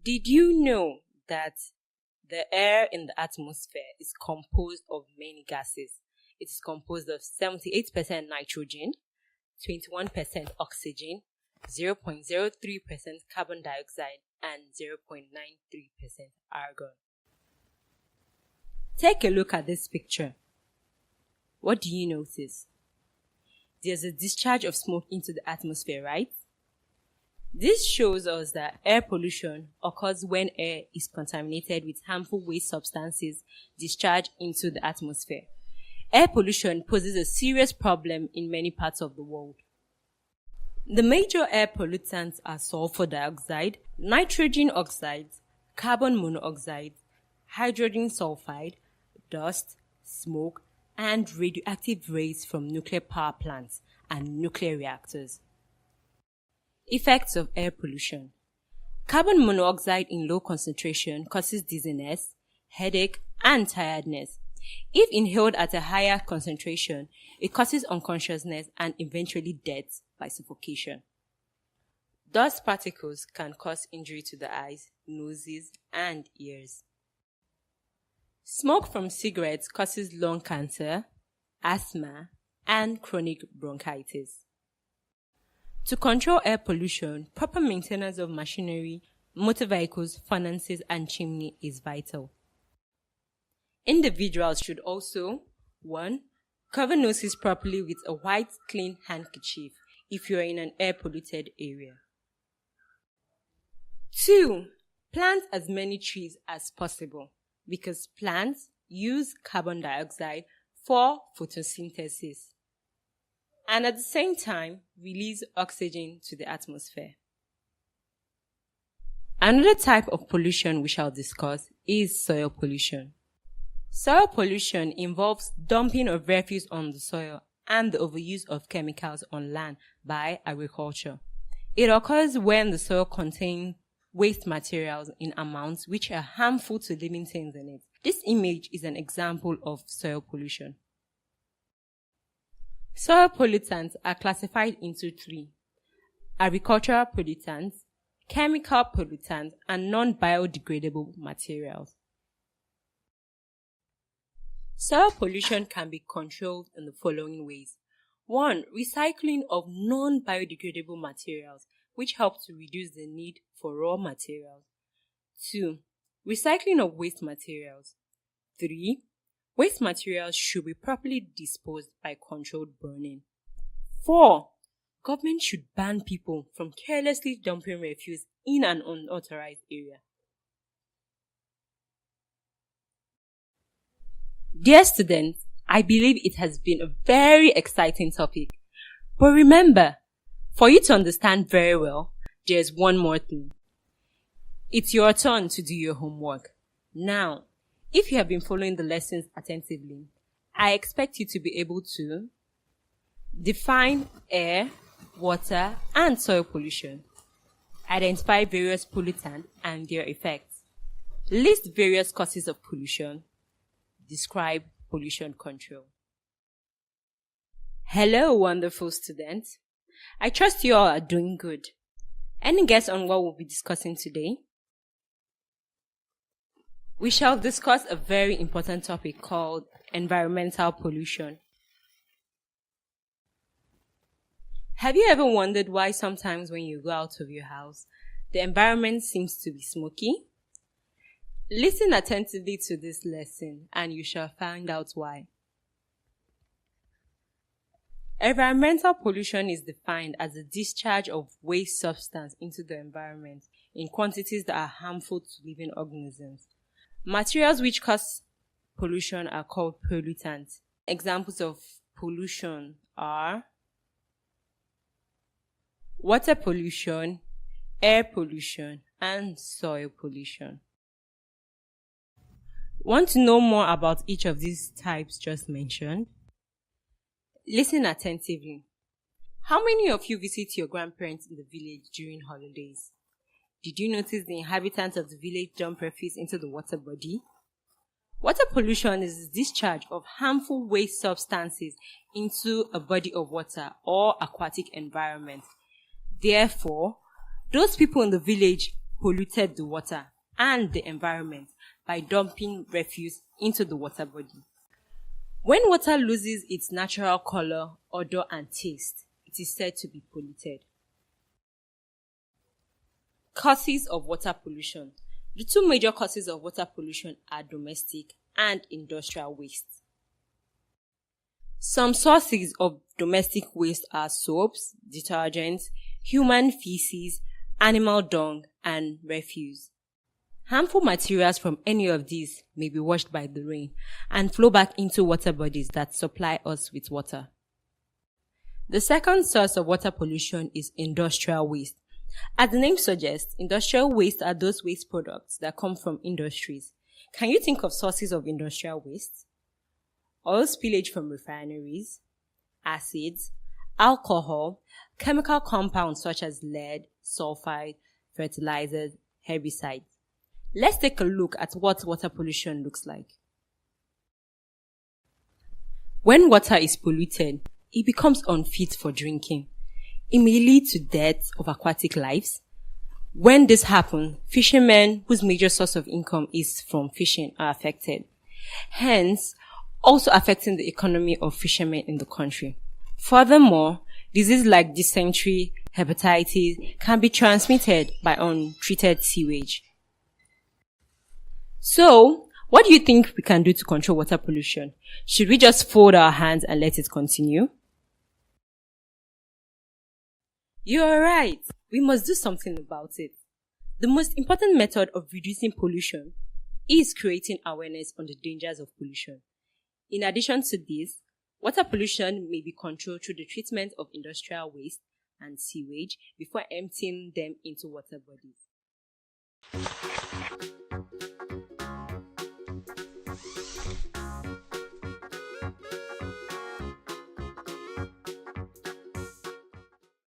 Did you know that the air in the atmosphere is composed of many gases? It is composed of 78% nitrogen, 21% oxygen, 0.03% carbon dioxide, and 0.93% argon. Take a look at this picture. What do you notice? There's a discharge of smoke into the atmosphere, right? This shows us that air pollution occurs when air is contaminated with harmful waste substances discharged into the atmosphere. Air pollution poses a serious problem in many parts of the world. The major air pollutants are sulfur dioxide, nitrogen oxides, carbon monoxide, hydrogen sulfide, dust, smoke, and radioactive rays from nuclear power plants and nuclear reactors. Effects of air pollution. Carbon monoxide in low concentration causes dizziness, headache, and tiredness. If inhaled at a higher concentration, it causes unconsciousness and eventually death by suffocation. Dust particles can cause injury to the eyes, noses, and ears. Smoke from cigarettes causes lung cancer, asthma, and chronic bronchitis. To control air pollution, proper maintenance of machinery, motor vehicles, furnaces, and chimney is vital. Individuals should also 1. Cover noses properly with a white, clean handkerchief if you are in an air-polluted area. 2. Plant as many trees as possible because plants use carbon dioxide for photosynthesis and at the same time release oxygen to the atmosphere. Another type of pollution we shall discuss is soil pollution. Soil pollution involves dumping of refuse on the soil and the overuse of chemicals on land by agriculture. It occurs when the soil contains waste materials in amounts which are harmful to living things in it. This image is an example of soil pollution. Soil pollutants are classified into 3: agricultural pollutants, chemical pollutants, and non-biodegradable materials. Soil pollution can be controlled in the following ways. 1. Recycling of non-biodegradable materials, which help to reduce the need for raw materials. 2. Recycling of waste materials. 3. Waste materials should be properly disposed by controlled burning. 4. Government should ban people from carelessly dumping refuse in an unauthorized area. Dear students, I believe it has been a very exciting topic. But remember, for you to understand very well, there's one more thing. It's your turn to do your homework. Now, if you have been following the lessons attentively, I expect you to be able to define air, water, and soil pollution, identify various pollutants and their effects, list various causes of pollution, describe pollution control. Hello, wonderful students. I trust you all are doing good. Any guess on what we'll be discussing today? We shall discuss a very important topic called environmental pollution. Have you ever wondered why sometimes when you go out of your house, the environment seems to be smoky? Listen attentively to this lesson and you shall find out why. Environmental pollution is defined as the discharge of waste substance into the environment in quantities that are harmful to living organisms. Materials which cause pollution are called pollutants. Examples of pollution are water pollution, air pollution, and soil pollution. Want to know more about each of these types just mentioned? Listen attentively. How many of you visit your grandparents in the village during holidays? Did you notice the inhabitants of the village dump refuse into the water body? Water pollution is the discharge of harmful waste substances into a body of water or aquatic environment. Therefore, those people in the village polluted the water and the environment by dumping refuse into the water body. When water loses its natural color, odor, and taste, it is said to be polluted. Causes of water pollution. The two major causes of water pollution are domestic and industrial waste. Some sources of domestic waste are soaps, detergents, human feces, animal dung, and refuse. Harmful materials from any of these may be washed by the rain and flow back into water bodies that supply us with water. The second source of water pollution is industrial waste. As the name suggests, industrial waste are those waste products that come from industries. Can you think of sources of industrial waste? Oil spillage from refineries, acids, alcohol, chemical compounds such as lead, sulfide, fertilizers, herbicides. Let's take a look at what water pollution looks like. When water is polluted, it becomes unfit for drinking. It may lead to death of aquatic lives. When this happens, fishermen whose major source of income is from fishing are affected, hence also affecting the economy of fishermen in the country. Furthermore, diseases like dysentery, hepatitis can be transmitted by untreated sewage. So, what do you think we can do to control water pollution? Should we just fold our hands and let it continue? You're right. We must do something about it. The most important method of reducing pollution is creating awareness on the dangers of pollution. In addition to this, water pollution may be controlled through the treatment of industrial waste and sewage before emptying them into water bodies.